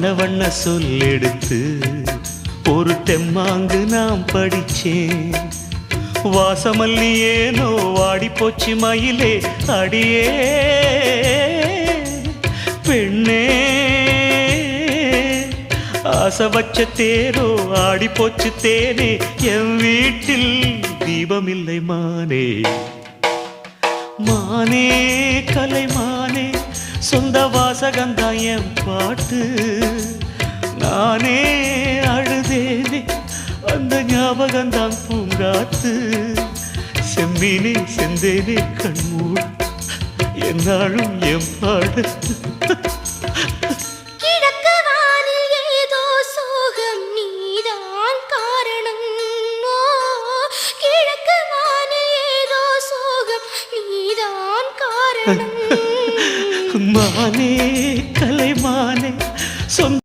வண்ண சொல்லெடுத்து ஒரு தெம்மாங்கு நாம் படிச்சேன். வாசமல்லி ஏனோ வாடி போச்சு மயிலே அடியே பெண்ணே. ஆசை வச்ச தேரோ ஆடி போச்சு தேனே. என் வீட்டில் தீபமில்லை மானே. மானே கலைமானே சொந்த வாசகந்தா என் பாட்டு. நானே அழுதேனே அந்த ஞாபகந்தான் பூங்காத்து. செம்மீனே செந்தேனே கண்மூடு என்னாலும் என் பாடு. மானே